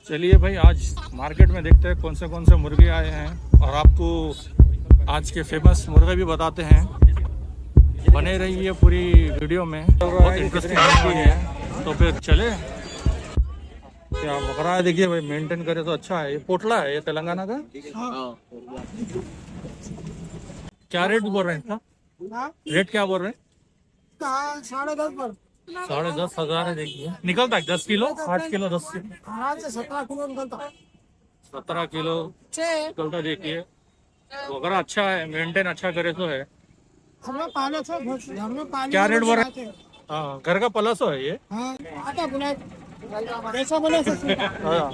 चलिए भाई, आज मार्केट में देखते हैं कौन से मुर्गे आए हैं और आपको आज के फेमस मुर्गे भी बताते हैं। बने रहिए पूरी वीडियो में, बहुत इंटरेस्टिंग होने है। तो फिर चले, क्या बकरा है देखिए भाई, मेंटेन करे तो अच्छा है। ये पोटला है, ये तेलंगाना का। क्या रेट बोल रहे हैं इसका? रेट क्या बोल रहे हैं? 10.5 पर 10,500 है। देखिए निकलता है 10 किलो, 8 किलो, 10 किलो, हाँ से 17 किलो निकलता है। 17 किलो निकलता। देखिए बकरा अच्छा है, मेंटेन अच्छा करे तो है। हम लोग पाले थे घर में पाले। क्या रेट बोल रहे हैं? हाँ, घर का पलसो है ये। हाँ आता बोला कैसा बोले हाँ।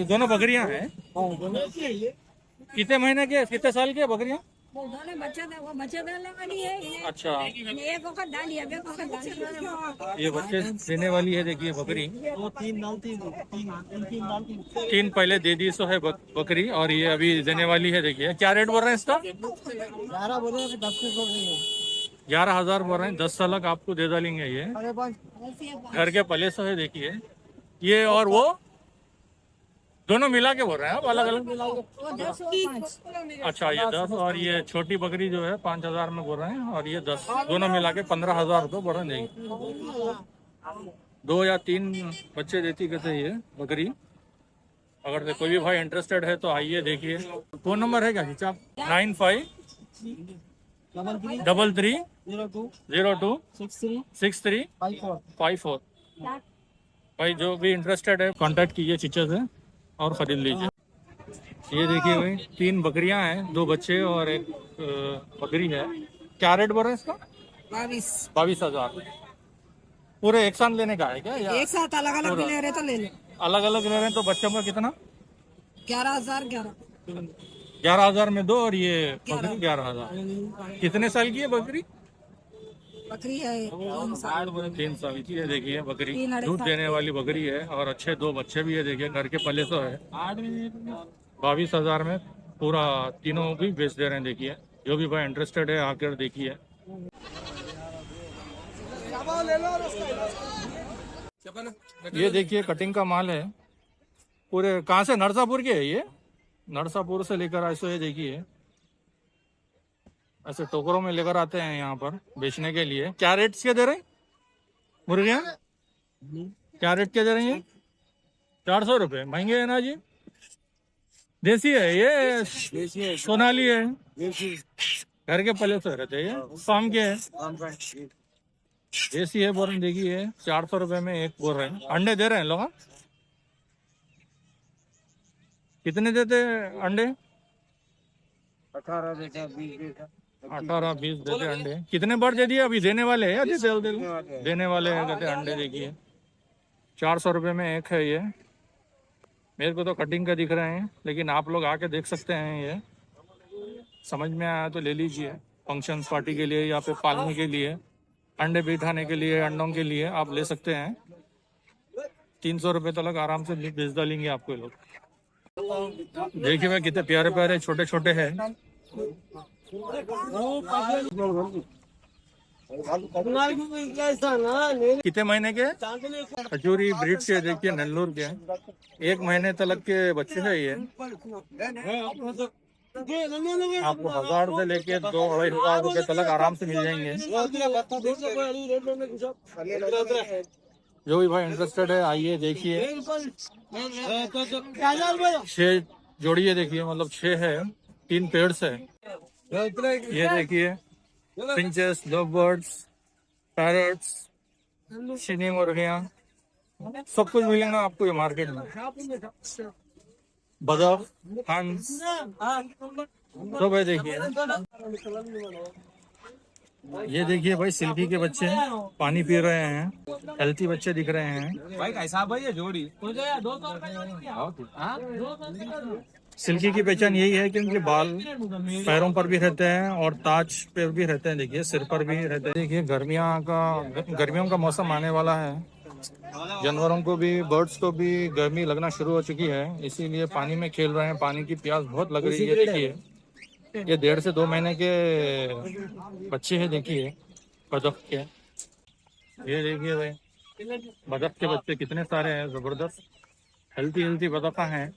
दोनों बकरियां हैं। कितने महीने के, कितने साल के बकरियां? बच्चे डालने वाली है ये। अच्छा, एक वक्त डाली, अब एक वक्त डाली। ये बच्चे देने वाली है। देखिए बकरी 3 पहले दे दी सो है बकरी, और ये अभी देने वाली है। देखिए क्या रेट बोल रहे हैं इसका? 11 बोले 10 बोल रही है। 11,000 बोल रहे हैं। 10 साल आपको दे डालेंगे। ये घर के पले सो है। देखिए ये और वो दोनों मिला के बोल रहे हैं आप? अलग अलग? अच्छा, ये 10 और ये छोटी बकरी जो है 5,000 में बोल रहे हैं, और ये 10, दोनों मिला के 15,000 रुपये बोल रहे हैं। 2 या 3 बच्चे देती कहते ये बकरी। अगर कोई भी भाई इंटरेस्टेड है तो आइए, देखिए। फोन नंबर है क्या खींचा? 9533026354। भाई जो भी इंटरेस्टेड है कांटेक्ट कीजिए चीचा से और खरीद लीजिए। ये देखिए भाई, 3 बकरियां हैं, 2 बच्चे और एक बकरी है। क्या रेट बोल रहे हैं इसका? 22,000। पूरे एक साथ लेने का है क्या, या एक साथ अलग अलग ले रहे तो ले ले। अलग अलग ले रहे हैं? तो बच्चों का कितना? 11,000। 11,000 में 2, और ये बकरी 11,000। कितने साल की है बकरी? बकरी है 3 साल की है। देखिए बकरी 3-2.5 दूध देने वाली बकरी है, और अच्छे 2 बच्चे भी है। देखिए घर के पले तो है। 22,000 में पूरा तीनों भी बेच दे रहे हैं। देखिए जो भी भाई इंटरेस्टेड है आकर देखिए। ये देखिए कटिंग का माल है पूरे। कहाँ से? नरसापुर के है ये। नरसापुर से लेकर आए सो ये देखिए, ऐसे टोकरों में लेकर आते हैं यहाँ पर बेचने के लिए। क्या रेट के दे रहे हैं मुर्गियाँ? क्या रेट के दे रहे हैं ये? 400 रुपये। महंगे है ना जी? देसी है ये? सोनाली है? घर के पले से रहते हैं ये? शाम के है? देसी है बोल रहे हैं। देखिए 400 रुपये में एक बोल रहे हैं। अंडे दे रहे हैं लोग? कितने देते हैं अंडे? 18 देते 20 देते 18-20 देते अंडे। कितने बार दे दिए? अभी देने वाले हैं या देने वाले हैं कहते अंडे। देखिए 400 रुपये में एक है ये। मेरे को तो कटिंग का दिख रहे हैं, लेकिन आप लोग आके देख सकते हैं। ये समझ में आया तो ले लीजिए। फंक्शन पार्टी के लिए या फिर पालने के लिए, अंडे बिठाने के लिए, अंडों के लिए आप ले सकते हैं। 300 रुपये तक आराम से बेच डालेंगे आपको लोग। देखिए भाई कितने प्यारे प्यारे छोटे छोटे हैं। कितने महीने के? खजूरी ब्रीड के। देखिए नेल्लोर के 1 महीने तक के बच्चे हैं ये। आपको 1,000 से लेके 2-2,500 रुपये तक आराम से मिल जाएंगे। जो भी भाई इंटरेस्टेड है आइए देखिए। 6 जोड़ी है। देखिए मतलब 6 है, 3 पेयर्स है। ये देखिए पिंचेस, लव बर्ड्स, पैरट्स, चीनी मुर्गियाँ, सब कुछ मिलेगा आपको ये मार्केट में। बदक, हंस, सब है। देखिए ये देखिए भाई सिल्की के बच्चे पानी पी रहे हैं। हेल्थी बच्चे दिख रहे हैं भाई। कैसा भाई ये जोड़ी? सिल्की की पहचान यही है कि उनके बाल पैरों पर भी रहते हैं और ताज पे भी रहते हैं। देखिए सिर पर भी रहते हैं। देखिए गर्मियों का मौसम आने वाला है। जानवरों को भी, बर्ड्स को भी गर्मी लगना शुरू हो चुकी है, इसीलिए पानी में खेल रहे हैं। पानी की प्यास बहुत लग रही है। देखिए ये 1.5 से 2 महीने के बच्चे हैं, देखिए बतख के। ये देखिए भाई बतख के बच्चे कितने सारे हैं, जबरदस्त हेल्थी हेल्थी बतख हैं।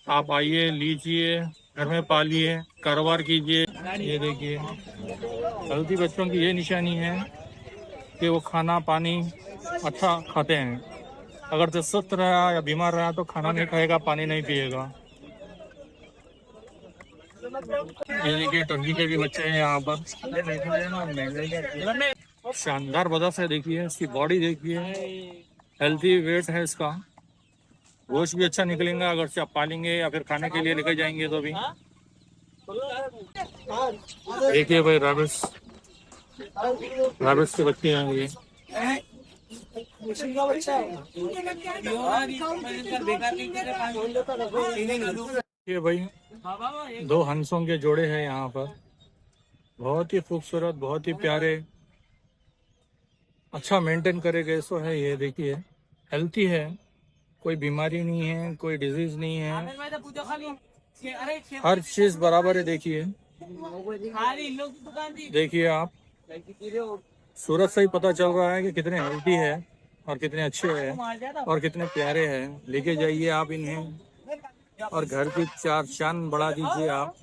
आप आइए, लीजिए, घर में पालिए, कारोबार कीजिए। ये देखिए हेल्थी बच्चों की ये निशानी है कि वो खाना पानी अच्छा खाते हैं। अगर तो सुस्त रहा या बीमार रहा तो खाना नहीं खाएगा, पानी नहीं पिएगा। ये देखिए टर्की के भी बच्चे हैं यहाँ पर, शानदार बतख है। देखिए इसकी बॉडी देखिए, हेल्थी वेट है इसका, गोश्त भी अच्छा निकलेगा अगर से आप पालेंगे या फिर खाने के लिए लेकर जाएंगे तो भी। देखिए भाई रैबिट्स के बच्चे हैं ये। ये भाई 2 हंसों के जोड़े हैं यहाँ पर, बहुत ही खूबसूरत, बहुत ही प्यारे, अच्छा मेंटेन करे गए सो है। ये देखिए हेल्थी है, कोई बीमारी नहीं है, कोई डिजीज नहीं है, हर चीज बराबर है। देखिए देखिए आप, सूरत से ही पता चल रहा है कि कितने हेल्थी है और कितने अच्छे हैं और कितने प्यारे हैं। लेके जाइए आप इन्हें और घर की 4 चांद बढ़ा दीजिए आप।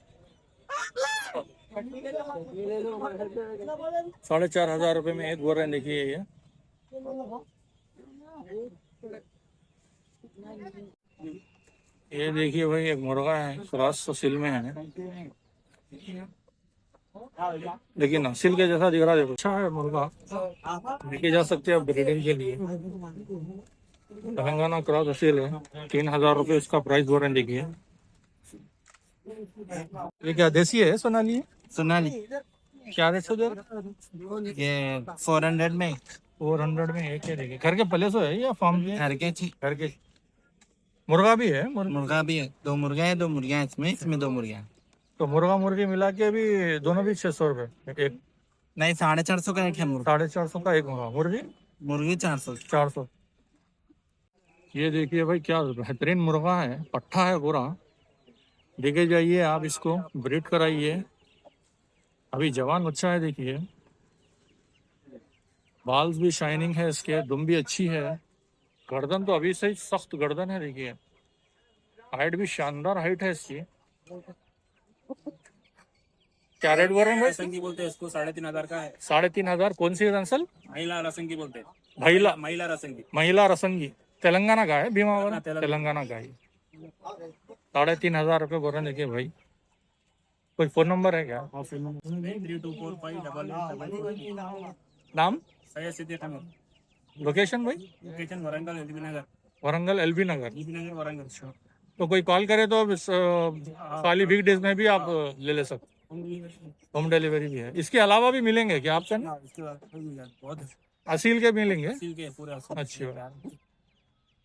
4,500 रुपये में एक बोल रहे हैं। देखिए ये देखिए भाई एक मुर्गा है, क्रॉस सिल में है, लेकिन नस्ल के जैसा दिख रहा है। अच्छा है मुर्गा, लेके जा सकते हैं ब्रीडिंग के लिए। तेलंगाना क्रॉस असील है, 3,000 रुपये इसका प्राइस बोल रहे हैं। देखिए ये क्या देसी है? सोनाली सोनाली क्या रेट से दे? ये 400 में 400 में एक है। देखिए घर के पले सो है या फार्म के? घर के। मुर्गा भी है? मुर्गा भी है, 2 मुर्गा है, 2 मुर्गियाँ इसमें 2 मुर्गियाँ। तो मुर्गा मुर्गी मिला के भी दोनों भी 600 रुपये एक? नहीं, 450 का एक है मुर्गा। 450 का एक मुर्गा, मुर्गी 400। ये देखिए भाई क्या बेहतरीन मुर्गा है, पट्टा है पूरा। देखे जाइए आप, इसको ब्रीड कराइए, अभी जवान बच्चा है। देखिए बाल भी शाइनिंग है इसके, दुम भी अच्छी है, गर्दन तो अभी से ही सख्त गर्दन है। देखिए हाइट भी शानदार हाइट है इसकी। क्या रेट बोल रहे हैं? रसंगी बोलते हैं इसको, 3,500 का है। 3,500। कौन सी नस्ल? महिला रसंगी बोलते हैं। महिला रसंगी। महिला रसंगी तेलंगाना का है, भीमावर तेलंगाना का ही। 3,500 रुपये बोल रहे हैं। देखिए भाई कोई फोन नंबर है क्या? 3245 नाम? सैयद सिद्दीक अहमद। लोकेशन भाई? लोकेशन वरंगल एलबी नगर। वरंगल एलबी नगर। वरंगल। तो कोई कॉल करे तो खाली वीक डेज में भी आप ले ले सकते, होम डिलीवरी भी है। इसके अलावा भी मिलेंगे क्या आपसे? बहुत असील के मिलेंगे? पूरे अच्छी बात।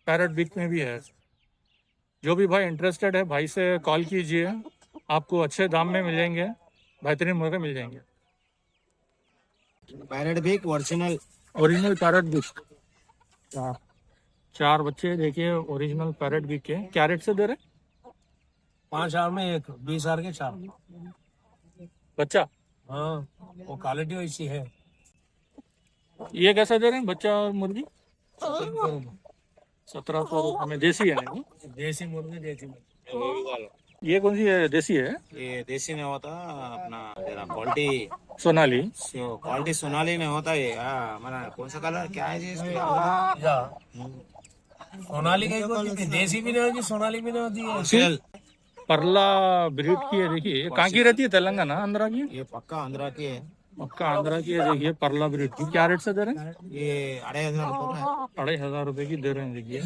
पैरट बिक में भी है। जो भी भाई इंटरेस्टेड है भाई से कॉल कीजिए, आपको अच्छे दाम में मिलेंगे, बेहतरीन मुर्गे मिल जाएंगे। पैरेट बिग ओरिजिनल पैरट बिक, 4 बच्चे देखिए ओरिजिनल पैरट बिक के। क्या रेट से दे रहे? 5,000 में एक, 20,000 के 4 बच्चा? हाँ, वो क्वालिटी वैसी है। ये कैसा दे रहे हैं बच्चा और मुर्गी? 1,700 में। देसी है नहीं? देसी मुर्गी देसी। ये कौन सी है? देसी है? ये देसी नहीं होता अपना, तेरा क्वालिटी सोनाली। क्वालिटी सोनाली नहीं होता ये। हमारा कौन सा कलर क्या है जी इसके? सोनाली का देसी भी नहीं होती, सोनाली भी नहीं होती है। परला ब्रीड की है। देखिए कहाँ की रहती है? तेलंगाना आंध्रा की? ये पक्का आंध्रा की है। पक्का आंध्रा की है। देखिए परला ब्रीड की। क्या रेट से दे रहे हैं? ये 2,500 रुपये की दे रहे हैं। देखिए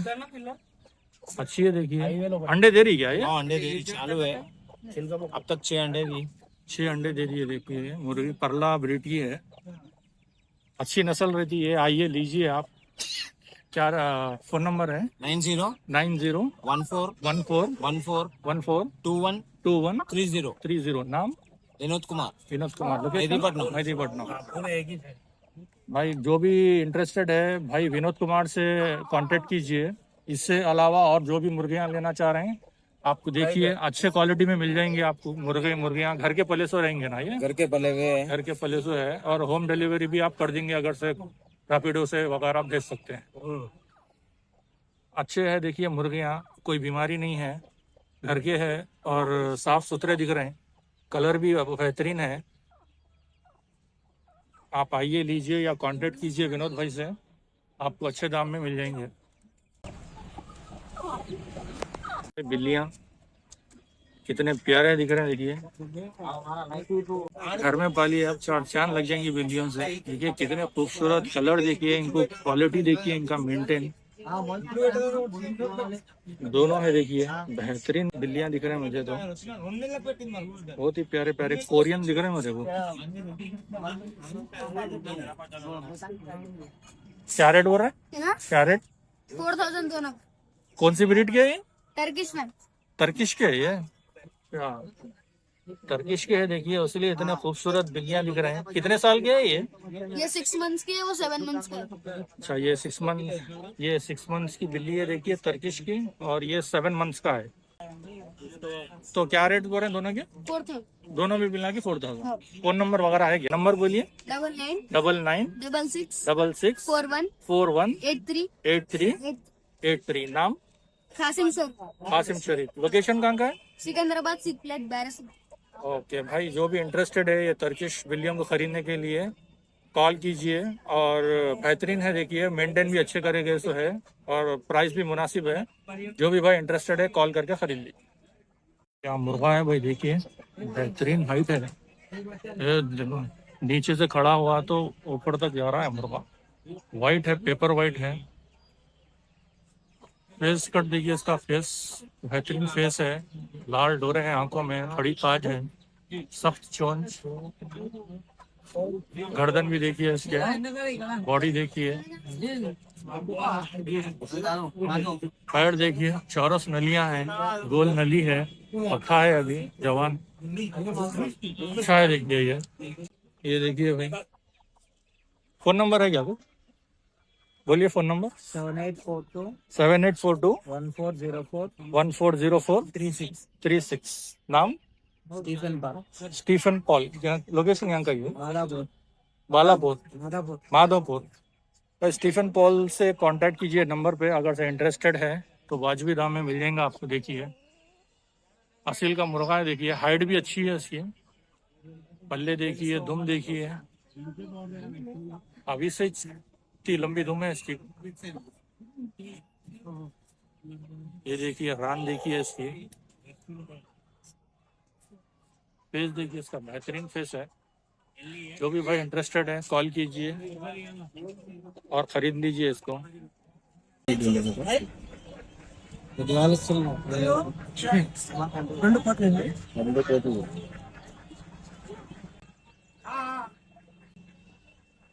अच्छी है। देखिए अंडे दे रही क्या ये? अंडे दे चालू है, अब तक 6 अंडे दी। 6 अंडे दे दिए। देखिए मुर्गी परला ब्रीड की है, अच्छी नस्ल रहती है। आइए लीजिए आप। क्या फोन नंबर है? 901414142130। नाम? विनोद कुमार। मेहदीपट्टनम। भाई जो भी इंटरेस्टेड है भाई विनोद कुमार से कांटेक्ट कीजिए। इससे अलावा और जो भी मुर्गियां लेना चाह रहे हैं आपको देखिए अच्छे क्वालिटी में मिल जाएंगे आपको। मुर्गे मुर्गियाँ घर के पले सो रहेंगे ना, ये घर के पले हुए हैं। घर के पले सो है। और होम डिलीवरी भी आप कर देंगे, अगर से रैपिडो से वगैरह आप भेज सकते हैं। अच्छे है, देखिए मुर्गियाँ, कोई बीमारी नहीं है, घर के है और साफ सुथरे दिख रहे हैं। कलर भी बेहतरीन है। आप आइए, लीजिए या कांटेक्ट कीजिए विनोद भाई से, आपको अच्छे दाम में मिल जाएंगे। बिल्लियाँ कितने प्यारे दिख रहे हैं, देखिए घर में पाली आप, चार चांद लग जाएंगी बिल्लियों से। देखिए कितने खूबसूरत कलर, देखिए इनको क्वालिटी, देखिए इनका मेंटेन दोनों है। देखिए बेहतरीन बिल्लियां दिख रहे हैं मुझे तो, बहुत ही प्यारे प्यारे कोरियन दिख रहे हैं मुझे को। क्या रेट बोल रहा है, क्या रेट? 4000 दोनों। कौन सी ब्रीड के है ये? Turkish ma'am. टर्किश के है ये? क्या टर्किश के है, देखिए इसलिए इतने खूबसूरत बिल्लियां दिख रहे हैं। कितने साल के है ये 6 मंथ्स की है, वो 7 मंथ्स का है। अच्छा, ये 6 मंथ्स की बिल्ली है, देखिए टर्किश की, और ये 7 मंथ्स का है। तो क्या रेट बोल रहे हैं दोनों के? 4000। दोनों भी मिला के 4000। फोन नंबर वगैरह है क्या? नंबर बोलिए। 99 99 66 66 41 41 83 83 नाम? कासिम सर। कासिम शरीफ। लोकेशन कहाँ का है? सिकंदराबाद सिक्स फ्लैट बैरस। ओके भाई, जो भी इंटरेस्टेड है ये टर्किश बिल्लियों को खरीदने के लिए कॉल कीजिए। और बेहतरीन है, देखिए मेंटेन भी अच्छे करेंगे सो है, और प्राइस भी मुनासिब है। जो भी भाई इंटरेस्टेड है कॉल करके खरीद लीजिए। क्या मुर्गा है भाई, देखिए बेहतरीन हाइट है। ये देखो, नीचे से खड़ा हुआ तो ऊपर तक जा रहा है मुर्गा। वाइट है, पेपर वाइट है। फेस कट देखिए इसका, फेस बेहतरीन फेस है। लाल डोरे हैं आंखों में, खड़ी ताज है, सख्त चोंच, गर्दन भी देखिए इसके, बॉडी देखिए, पैर देखिए, चौरस नलियां हैं, गोल नली है, पखा है अभी जवान, अच्छा है देखिए ये देखिए भाई। फोन नंबर है क्या आपको? बोलिए फोन नंबर। 7842 1404 36। नाम? Stephen Paul. लोकेशन यहाँ का ही है? बालापुर, माधोपुर। तो स्टीफन पॉल से कांटेक्ट कीजिए नंबर पे, अगर से इंटरेस्टेड है तो वाजबी दाम में मिल जाएगा आपको। देखिए असील का मुर्गा है, देखिए हाइट भी अच्छी है इसकी, पल्ले देखिए, दुम देखिए, अभी से इतनी लंबी दुम है इसकी। ये देखिए रान देखिए इसकी, फेस देखिए इसका, बेहतरीन फेस है। जो भी भाई इंटरेस्टेड है कॉल कीजिए और खरीद लीजिए इसको।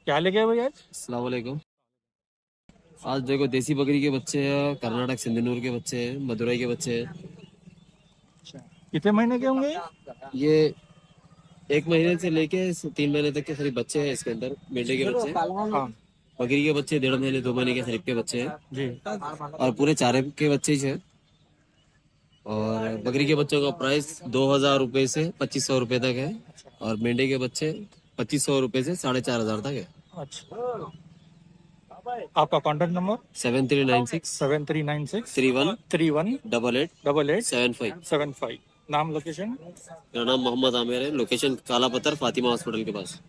क्या लेके आए भाई आज? अस्सलाम वालेकुम। आज देखो देसी बकरी के बच्चे हैं, कर्नाटक सिंधनूर के बच्चे हैं, मदुरई के बच्चे हैं। कितने महीने के होंगे ये 1 महीने से लेके 3 महीने तक के करीब बच्चे हैं इसके अंदर। मेंढे के बच्चे, हाँ बकरी के बच्चे 1.5 महीने 2 महीने के करीब के बच्चे हैं, जी। और पूरे चारे के बच्चे ही हैं। और बकरी के बच्चों का प्राइस 2000 रुपए से 2500 रुपए तक है, और मेंढे के बच्चे 2500 रुपए से 4500 तक है। अच्छा, आपका कॉन्टेक्ट नंबर? 7396 7396 31 31 88 88 75। 75। नाम, लोकेशन? मेरा नाम मोहम्मद आमिर है, लोकेशन काला पत्थर फातिमा हॉस्पिटल के पास।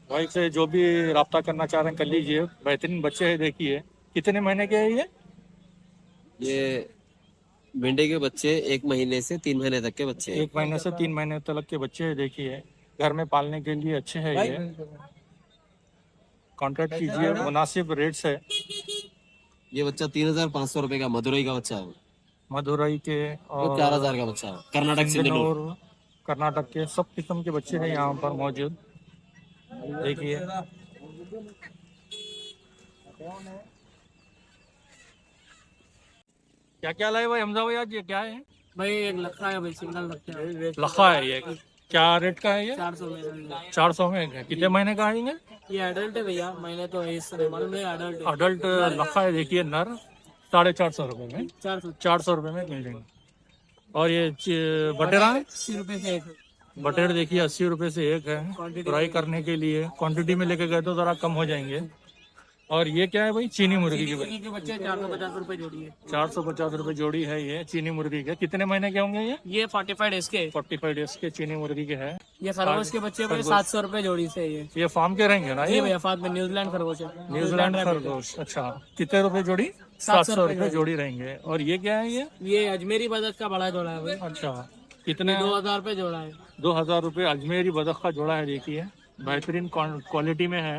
भाई से जो भी रब्ता करना चाह रहे हैं कर लीजिए। बेहतरीन बच्चे हैं, देखिए कितने महीने के हैं ये मेंढे के बच्चे 1 महीने से 3 महीने तक के बच्चे हैं। 1 महीने से 3 महीने तक के बच्चे हैं, देखिए घर में पालने के लिए अच्छे हैं ये। कांटेक्ट कीजिए, मुनासिब रेट्स है। ये बच्चा 3500 रुपए का मदुरई का बच्चा है। मदुरई के वो और 4000 का बच्चा है। कर्नाटक सिंधनूर। और कर्नाटक के सब किस्म के बच्चे हैं यहाँ पर मौजूद, देखिए। क्या क्या लाए भाई हमजा भाई आज? ये क्या है भाई एक लखा है भाई, सिंगल लखा है। लखा है ये? क्या रेट का है ये? 400 में। 400 में है। कितने महीने का आएंगे? ये अडल्ट है भैया, मैंने तो इस मालूम नहीं अडल्ट है। अडल्ट लखा है, देखिए नर, 450 रुपये में, 400। 400 रुपये में मिल जाएंगे। और ये बटेरा 80 रुपए से एक है। बटेर देखिए 80 रुपए से एक है, फ्राई करने के लिए। क्वांटिटी में लेके गए तो जरा कम हो जाएंगे। और ये क्या है भाई? चीनी मुर्गी की मुर्गी के बच्चे 450 रुपए जोड़ी है। 450 रुपए जोड़ी है ये चीनी मुर्गी के। कितने महीने के होंगे ये? ये 45 डेज के। 45 डेज के चीनी मुर्गी के है। ये खरगोश के बच्चे भाई 700 रुपए जोड़ी से है ये। फार्म के रहेंगे ना ये ये? भैया फात में न्यूजीलैंड खरगोश है। न्यूजीलैंड खरगोश। अच्छा, कितने रुपए जोड़ी? 700 रुपए जोड़ी रहेंगे। और ये क्या है ये? ये अजमेरी बदक का बड़ा जोड़ा है भाई। अच्छा, कितने? 2000 रुपए जोड़ा है। 2000 रुपए अजमेरी बदख का जोड़ा है। देखिए बेहतरीन क्वालिटी में है,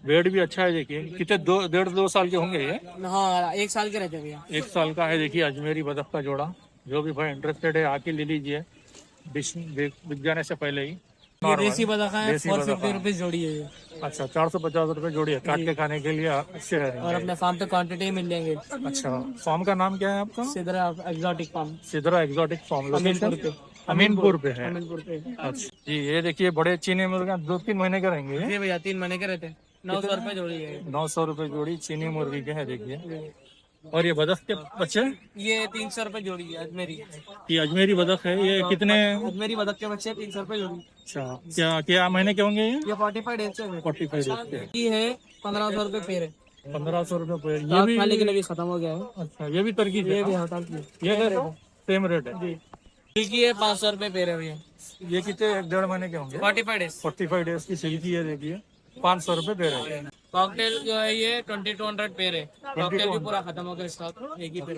वेट भी अच्छा है। देखिए कितने 1.5-2 साल के होंगे ये? हाँ 1 साल के रहते हैं भैया। 1 साल का है। देखिए अजमेरी बदख का जोड़ा। जो भी भाई इंटरेस्टेड है आके ले लीजिए, बिक जाने से पहले ही। ये देसी बदक है, देसी 450 बदख। रुपीज जोड़ी है ये। अच्छा, 450 रुपए जोड़ी है। काट के खाने के लिए अच्छे और है। अपने फार्म पे क्वांटिटी मिल जाएंगे। अच्छा, फार्म का नाम क्या है आपका? Sidra exotic farm, Sidra exotic farm. Aminpur पे। अमीनपुर पे है। अमीनपुर पे। अच्छा जी, ये देखिए बड़े चीनी मुर्गा 2-3 महीने के रहेंगे। ये भैया 3 महीने के रहते हैं। 900 रुपए जोड़ी है। 900 रुपए जोड़ी चीनी मुर्गी के है। देखिए और ये बदख के बच्चे? ये 300 रुपए जोड़ी है अजमेरी। ये अजमेरी बदख है। ये कितने? अजमेरी बदक के बच्चे 300 रुपए जोड़ी। अच्छा, क्या महीने के होंगे ये? ये 45 डेज से है। 45 डेज के। ये है 1500 रुपए पेड़ है। 1500 रुपए पे। ये ये भी? भी लेकिन अभी खत्म हो गया है। अच्छा, ये भी तरकीब ये है? भी हटा दिया। ये सेम रेट है। सिल्की है 500 रुपए पेड़ है भैया। ये कितने 1.5 महीने के होंगे? 45 डेज। 45 डेज की सिल्की है। देखिए 500 रुपए दे रहे हैं। कॉकटेल जो है ये 2200 पेड़ है। कॉकटेल भी पूरा खत्म हो गया स्टॉक, एक ही पेड़